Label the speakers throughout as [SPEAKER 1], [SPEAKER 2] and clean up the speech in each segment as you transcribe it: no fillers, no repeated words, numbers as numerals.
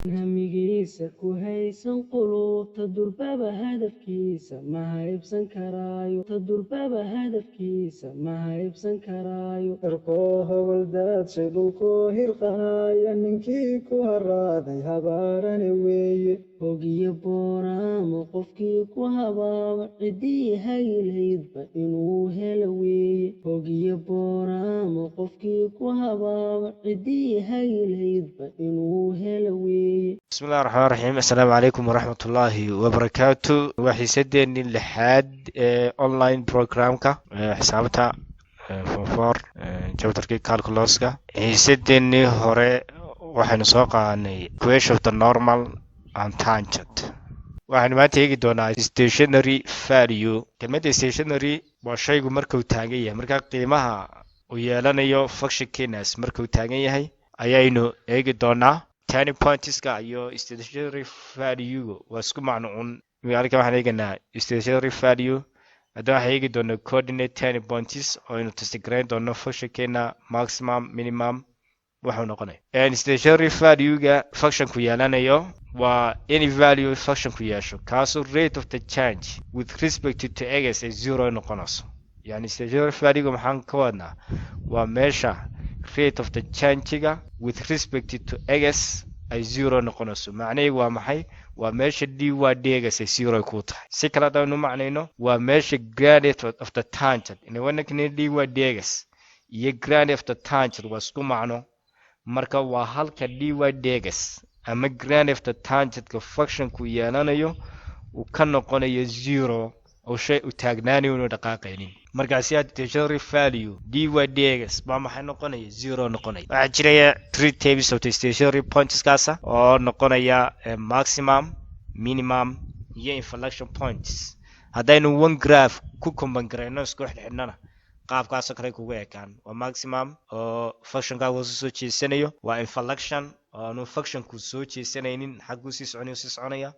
[SPEAKER 1] hamigiisa ku haysan qulubta durbaba hadafkiisa ma haybsan karaayo durbaba hadafkiisa ma haybsan karaayo
[SPEAKER 2] cirkoo hogol daadshay dhulkoo hirqanaya ninkii ku haraaday habaarane weeye
[SPEAKER 1] hogiyo booraamo qofkii ku habaaba ciddii hagilaydba inuu helo weeye hogiyo booraamo qofkii ku habaaba ciddii hagilaydba inuu helo weeye
[SPEAKER 3] بسم الله الرحمن الرحيم السلام عليكم ورحمة الله وبركاته وحيسدني لحد اونلاين بروجرامكا حسابتا فور جابتركي كالكولوسكا حيسدني هوري waxaynu soo qaadanay equation of the normal and tangent waxaynu maanta eegi doonaa stationary value kelmadda stationary waa shaygu markuu taagan yahay marka qiimaha uu yeelanayo functionkiinas markuu taagan yahay ayaynu eegi doonaa turning pointska iyo stationary value waa isku macnuun halka waxaan eeganaa stationary value hadda waxaan eegi doonaa coordinate turning points oo aynu testigareyn doono functionkeena maximum minimum waxuu noqonaya stationary value-ga functionku yeelanayo waa any value functionku yeesho kaasoo rate of the change with respect to x ay zero noqonayso yani stationary value-ga maxaan ka wadnaa waa meesha rate of the change-ga with respect to x ay zero noqonayso macnaheedu waa maxay waa meesha dy dx ay zero ku tahay si kale hadaynu macnayno waa meesha gradient of the tangent in wanakina dy dx iyo gradient of the tangent waa isku macno marka waa halka dy dx ama gradient of the tangent-ka functionku yeelanayo uu ka noqonayo zero oo shay u taagnaanayo inuu dhaqaaqaynin markaasi stationary value dy dx baa maxay noqonaya zero noqonaya waxaa jiraya three tables of the stationary points kaasa oo noqonaya maximum minimum iyo inflection points haddaynu one graph ku combine garayno isku xidhnana qaabkaasoo kale kugu ekaan waa maximum oo functionkaagu soo jeesanayo waa inflection oo aanu functionku soo jeesanaynin xaguu sii soconaya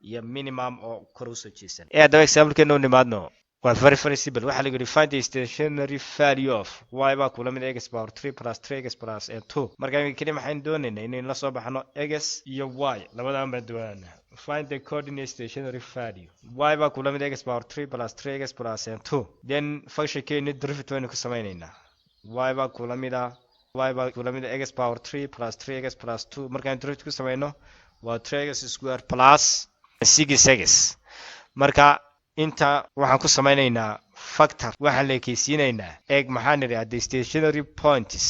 [SPEAKER 3] iyo minimum oo kor u soo jeesanaya haddaba example-keena u nimaadno waa very simple waxaa lagu yidhi find the stationary value of y baa kula mid x power 3 plus 3x plus 2 marka keli maxaynu doonaynaa inaynu la soo baxno x iyo y labadaan baan doonaynaa find the coordinate stationary value y baa kula mid x power 3 plus 3x plus 2 then functionkeeni derivative aynu ku samaynaynaa y baa kula mid x power 3 plus 3x plus 2 markaan derivative ku samayno waa 3x square plus 6x marka inta waxaan ku samaynaynaa factor waxaan la ekeysiinaynaa eeg maxaan nidhi hadda stationary points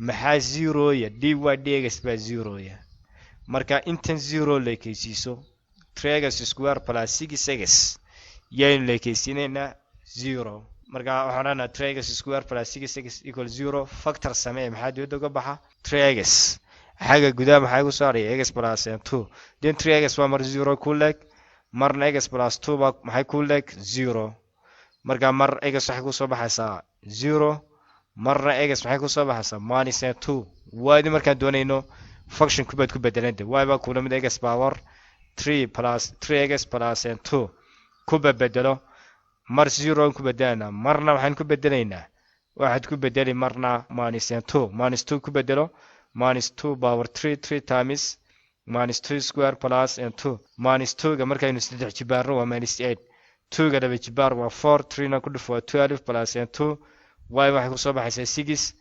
[SPEAKER 3] maxaa zeroya dy dx baa zeroya marka intan zero la ekeysiiso 3x square plus 6x yaynu la ekeysiinaynaa zero marka waxaan odhanaa 3x square plus 6x equal zero factor samee maxaa dibadda uga baxa 3x xagga gudaha maxaa igu soo haraya x plus 2 then 3x waa mar zero ku leeg marna x plus 2 baa maxay ku leeg zero marka mar x waxay ku soo baxaysaa zero marna x maxay ku soo baxaysaa minus 2 waadi markaan doonayno function kubaad ku bedelanta y baa kula mid x power 3 plus 3x plus 2 ku bedelo mar zero ku bedelana marna waxaan ku bedelaynaa waxaad ku bedeli marna minus 2 ku bedelo minus 2 power 3 times minus 2 square plus 2 minus 2 ga markaynu saddex jibaarno waa minus 8 2 ga laba jibaar waa 4 3 na ku dhufo waa 12 plus 2 y waxay ku soo baxaysaa 6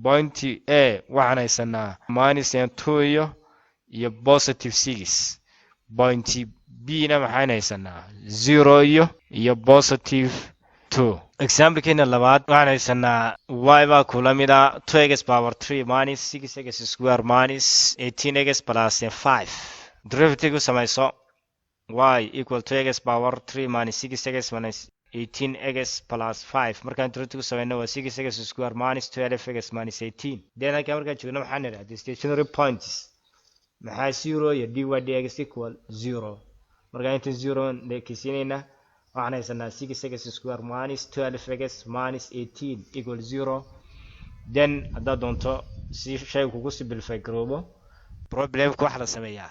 [SPEAKER 3] point a waxaan haysanaa minus 2 iyo positive 6 point b na maxaan haysanaa 0 iyo positive 2 example-keena labaad waxaan haysanaa y baa kula mid ah 2x power 3 minus 6x square minus 18x plus 5 derivative ku samayso y equal 2x power 3 minus 6x minus 18x plus 5 markaan derivative ku samayno waa 6x square minus 12x minus 18 then halkaa markaan joogno maxaan nidhaha stationary points maxaa zero iyo dy dx equal 0 markaan inta 0 lekeysiinaynaa waxaan haysanaa 6x square minus 12x minus 18 equal 0 then haddaad doonto si shaygu kugu simplify garoobo problemka waxaa la sameeyaa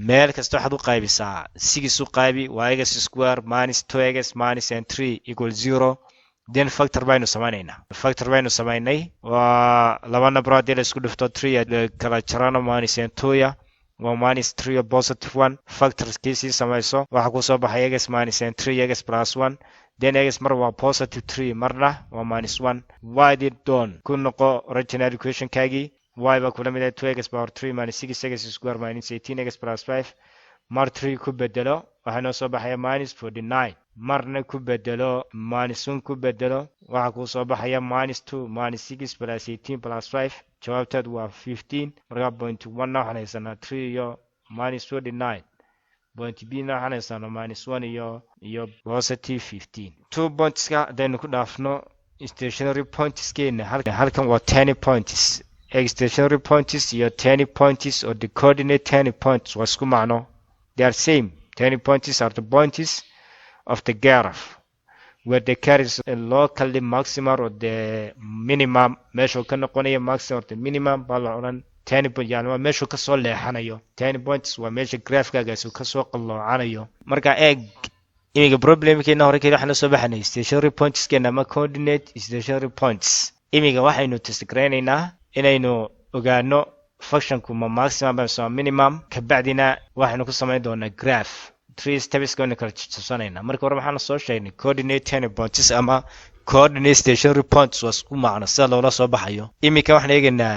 [SPEAKER 3] meel kasta waxaad u qaybisaa 6 u qaybi waa x square minus 2x minus 3 equal 0 then factor baynu samaynay waa laba number haddii la isku dhifto 3 kala jarano minus 2 waa minus 3 iyo positive 1 factorskiisii samayso waxaa ku soo baxay x minus 3 x plus 1 then x mar waa positive 3 marna waa minus 1 y did don ku noqo original equation kaagii y baa kula mid ah 2x power 3 minus 6x square minus 18x plus 5 mar 3 ku bedelo waxaa noo soo baxaya minus 49 marna ku bedelo minus 1 ku bedelo waxaa ku soo baxaya minus 2 minus 6 plus 18 plus 5 jawaabteed waa 15 marka point 1 na waxaan haysanaa 3 iyo minus 49 point b na waxaan haysanaa minus 1 iyo positive 15 2 pointska hadaynu ku dhaafno stationary points keena halkan waa 10 points stationary points iyo 10 points or the coordinate 10 points waa isku macno they are same 10 points are the points of the graph where the curve is locally maximum or the minimum meesha ka noqonaya maximum or the minimum baa la oran 10 point yani waa meesha ka soo leexanayo 10 points waa meesha graphkagaas uu ka soo qalloocanayo marka eeg imiga problemkeena hore kale waxaan soo baxnay stationary points keena ama coordinate stationary points imiga waxaynu testgreenaynaa inaynu ogaano functionku ma maximum ama minimum ka bacdina waxaynu ku samayn doonaa graph 3 steps going kala tusanayna marka hore waxaan soo sheegnay coordinate 10 points ama coordinate stationary points waa isku macno sida loola soo baxayo imika waxaan eegaynaa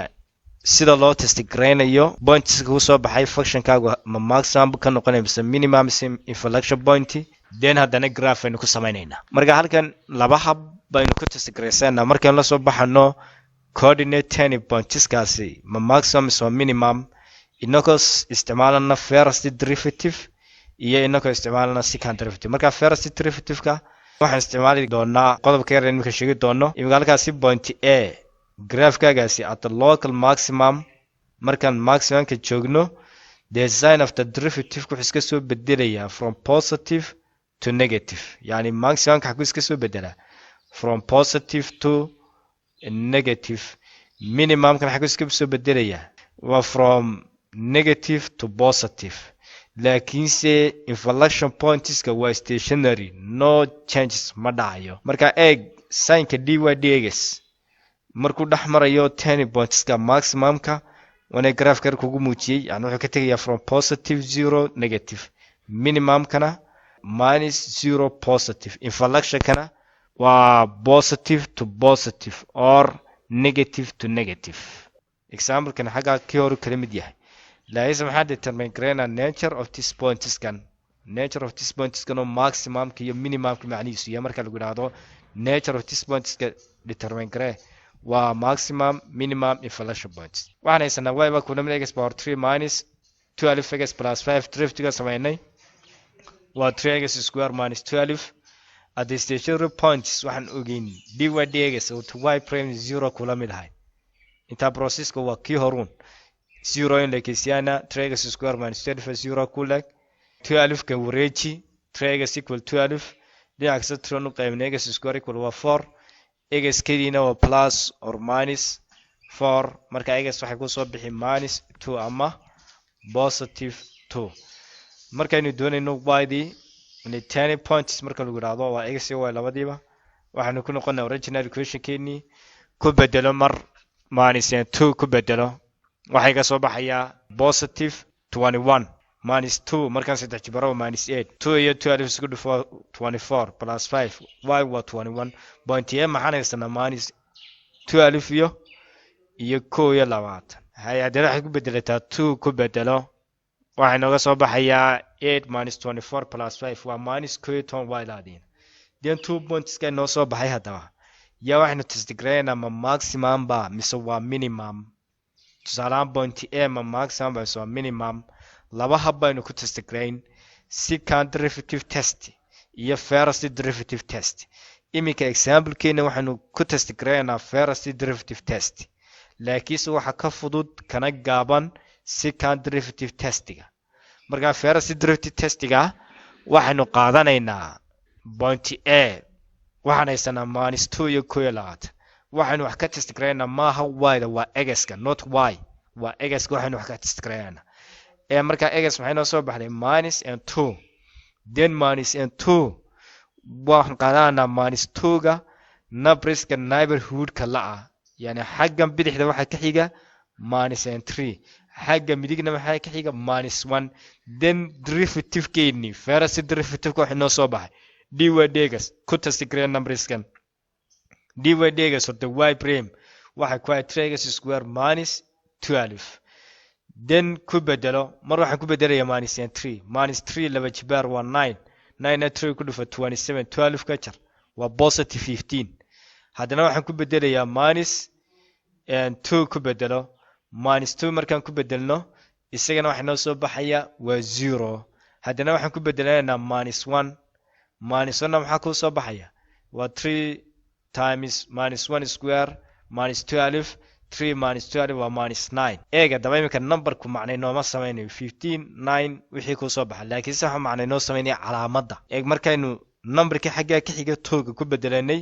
[SPEAKER 3] sida loo testgreenayo points ku soo baxay functionkaagu ma maximum ka noqonaya mise minimum sim inflection point then haddana graph aynu ku samaynaynaa marka halkan laba hab baynu ku testgreenaynaa markaan la soo baxano coordinate 10 points kaasi ma maximum mise minimum inagoo isticmaalana first derivative iyo inagoo isticmaalana second derivative marka first derivative-ka waxaan isticmaali doonaa qodobka yar imika sheegi doono imika halkaasi point a graphkagaasi at the local maximum markaan maximumka joogno the sign of the derivative wuxuu iska soo bedelayaa from positive to negative yani maximumka wuxuu iska soo bedelaa from positive to negative minimumka wuxuu iska soo bedelayaa waa from negative to positive laakiinse inflection pointska waa stationary no changes ma dhacayo marka eeg signka dy dx markuu dhex marayo 10 pointska maximumka wana graphka kugu muujiyay yani wuxuu ka tagayaa from positive 0 negative minimumkana minus 0 positive inflectionkana waa positive to positive or negative to negative example-kan xaga kii hore kala mid yahay laakiin maxaa determine gareyna nature of this points kan nature of this points kan oo maximum iyo minimum ka macnihiisu yahay marka lagu yiraahdo nature of this points ka determine garey waa maximum minimum inflection points waxaan haysanaa y ba ku namid x power 3 minus 12x plus 5 drift-ga sameynay waa 3x square minus 12 at the stationary points waxaan ogeyn dy dx oo y prime 0 kula mid ahay inta processka waa kii horun 0 in lekisiana 3x square minus 12 0 kulag 12 ka wareeji 3x equal 12 dhinaca kasta tron u qaybnay x square equal waa 4 x kadiina waa plus or minus 4 marka x waxay ku soo bixi minus 2 ama positive 2 markaynu doonayno y-di 10 points marka lagu yiraahdo waa x iyo y labadiiba waxaanu ku noqonaa original equation keeni ku bedelo mar minus 2 ku bedelo waxay ka soo baxayaa positive 21 minus 2 markaan saddex jibaro minus 8 2 iyo 12 isku dhufo 24 plus 5 y waa 21 point a maxaan haysanaa minus 12 iyo 1 iyo 20 haddana waxay ku bedelataa 2 ku bedelo waxay nooga soo baxayaa 8 minus 24 plus 5 waa minus 1 y laadiin then 2 points ka noo soo baxay haddaba yaa waxaynu testgreenaa ma maximum ba mise waa minimum tusaalahaan point a ma maximum ba mise waa minimum laba hab baynu ku testgrain second derivative test iyo first derivative test imika example keena waxaanu ku testgreenaa first derivative test laakiinse waxa ka fudud kana gaaban second derivative testiga marka first derivative testiga waxaanu qaadanaynaa point a waxaan haysanaa minus 2 iyo 1 waxaanu wax ka testgraynaa maaha y-da waa x-ka not y waa x-ka waxaanu wax ka testgraynaa marka x maxay noo soo baxday minus and 2 then minus and 2 waxaan qaadanaa minus 2ga numbers-ka neighborhood-ka la ah yani xaggan bidixda waxa ka xiga minus and 3 xagga midigna maxaa ka xiga -1 then derivative keeni first derivative waxa noo soo baxay dy dx ku test garee numberskan dy dx of the y prime waxa ku ay 3x square -12 then ku bedelo mar waxaan ku bedelayaa -3 laba jibaar waa 9 9 3 ku dhufo 27 12 ka jar waa positive 15 haddana waxaan ku bedelayaa -2 ku bedelo -2 markaan ku bedelno isagana waxa noo soo baxaya waa 0 haddana waxaan ku bedelaynaa -1 -1 maxaa ku soo baxaya waa 3 times -1 square -12 3 -12 waa -9 eega daba imika numberku macnay nooma samaynayo 15 9 wixii ku soo baxa laakiin sax macnay noo samaynaya calaamadda eeg markaynu numberka xagga ka xiga tooga ku bedelanay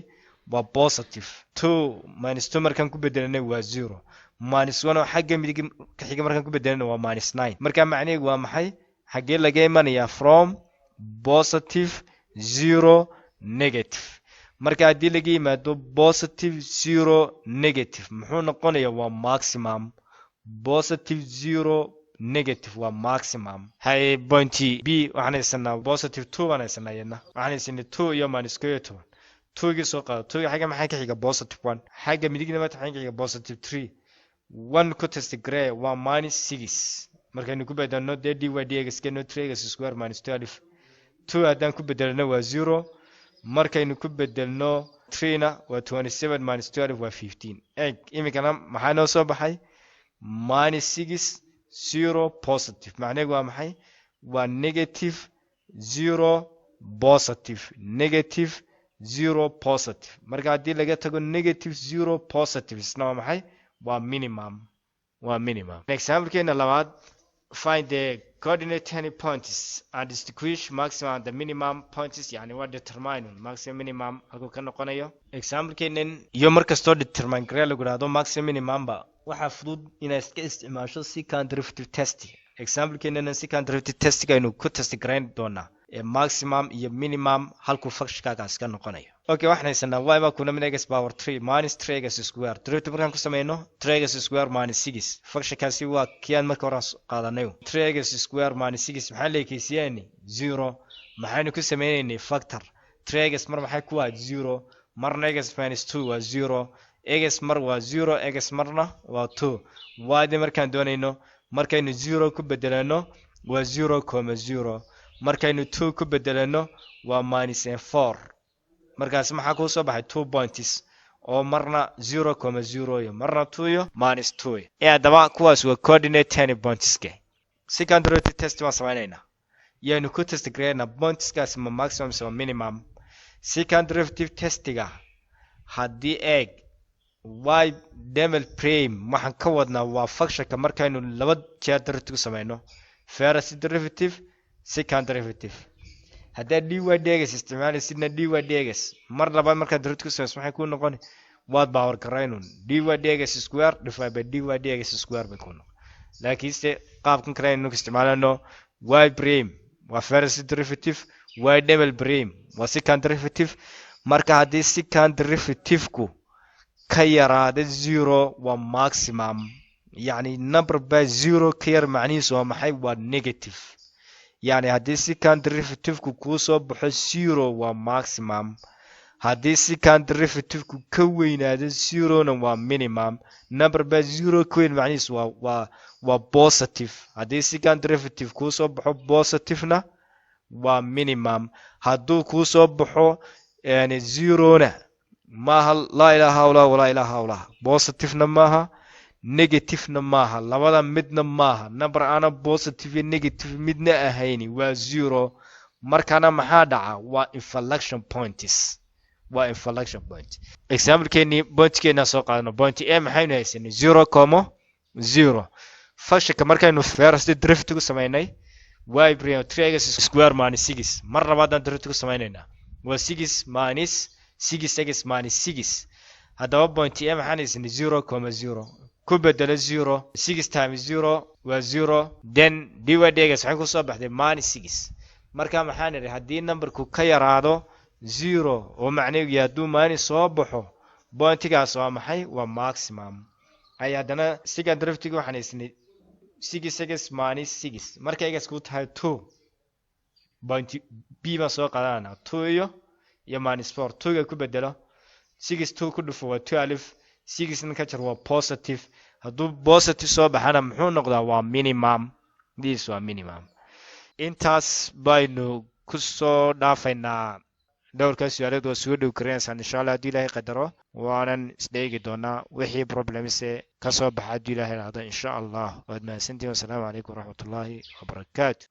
[SPEAKER 3] waa positive 2 -2 markaan ku bedelanay waa 0 -1 oo xagga midig ka xiga markaan ku bedelanay waa -9 marka macnaheedu waa maxay xagee laga imanaya from positive 0 negative marka haddii laga yimaado positive 0 negative muxuu noqonayaa waa maximum positive 0 negative waa maximum hay point b waxaan haysanaa positive 2 waan haysanaa iyadna waxaan haysanaa 2 iyo -12 2 gi soo qaado 2 xagga maxaa ka xiga positive 1 xagga midigna maxaa ka xiga positive 3 1 ku test grey waa -6 markaynu ku bedelno dy dx keeno 3x square -12 2 haddaan ku bedelno waa 0 markaynu ku bedelno 3 na waa 27 -12 waa 15 eeg imikana maxaa noo soo baxay -6 0 positive macnaheedu waa maxay waa negative 0 positive negative 0 positive marka haddii laga tago negative 0 positive isna waa maxay waa minimum example-keena labaad find the coordinate any points and distinguish maximum and the minimum points yani waa determine maximum minimum halkuu ka noqonayo example-keenan iyo markastoo determine garee lagu dhahdo maximum minimum ba waxaa fudud inaad iska isticmaasho secant derivative test example-keenana secant derivative testiga aynu ku test garayn doonaa ee maximum iyo minimum halkuu functionkaagaas ka noqonayo okay waxaan haysanaa y baa kuna min x power 3 minus 3x square derivative markaan ku sameyno 3x square minus 6 functionkaasi waa kiyaan marka hore qaadanayo 3x square minus 6 maxaa leekaysiyaani 0 maxaanu ku sameynaynay factor 3x mar maxay ku waa 0 marna x minus 2 waa 0 x mar waa 0 x marna waa 2 y markaan doonayno markaynu 0 ku bedelano waa 0,0 markaynu 2 ku bedelano waa -4 markaas maxaa ku soo baxay 2 points oo marna 0,0 iyo marna 2 iyo -2 hadaba kuwaas waa coordinate any pointska secant derivative test waan sameynayna yaanu ku test gareyna pointskaas ma maximum ama minimum secant derivative testiga haddii eeg y demel prime waxaan ka wadnaa waa functionka markaynu laba jeer derivative ku sameyno first derivative secant derivative haddaa dy dx isticmaalaysidna dy dx mar labaad markaad derivative ku sameyso maxay kuu noqoni waad power garaynun dy dx square divided by dy dx square bay kuu noqon laakiinse qaabkan kale aynu isticmaalano y prime waa first derivative y double prime waa secant derivative marka haddii secant derivative-ku ka yaraada 0 waa maximum yacni number by 0 ka yar macnihiisu waa maxay waa negative yani haddii secant derivative-ku kuu soo baxo 0 waa maximum haddii secant derivative-ku ka weynaado 0na waa minimum number by 0 ka weyn macnihiisu waa positive haddii secant derivative kuu soo baxo positive-na waa minimum hadduu kuu soo baxo 0na maaha laa ilaaha illallah walaa ilaaha illallah positive-na maaha negative-na maaha labada midna maaha number ana positive iyo negative midna ahayni waa 0 markana maxaa dhaca waa inflection points example-keeni point-keena soo qaadano point a maxaynu haysanay 0,0 functionka markaynu first derivative ku sameynay y prime 3x square minus 6 mar labaadaan derivative ku sameynaynaa waa 6 minus 6x minus 6 haddaba point a maxaan haysanay 0,0 ku bedelo 0 6 times 0 waa 0 then dy dx waxay ku soo baxday -6 marka maxaan idhi haddii numberku ka yaraado 0 oo macnaheedu yahay hadduu minus soo baxo pointigaas waa maxay waa maximum ay haddana secant derivative waxaan haysanay 6x minus 6 marka x ku tahay 2 point b ma soo qaadana 2 iyo minus 4 2 ga ku bedelo 6 2 ku dhufo waa 12 6 ka jar waa positive hadduu positive soo baxana muxuu noqdaa waa minimum this waa minimum intaas baynu ku soo dhaafaynaa dhowrkaas su'aalood waa soo dhow kareenaysaa insha Allah haddii ilaahay qadaro waanan isdheegi doonaa wixii problems ka soo baxa haddii ilaahay raado insha Allah waad mahadsantihiin. Assalaamu calaykum waraxmatullaahi wabarakaatu.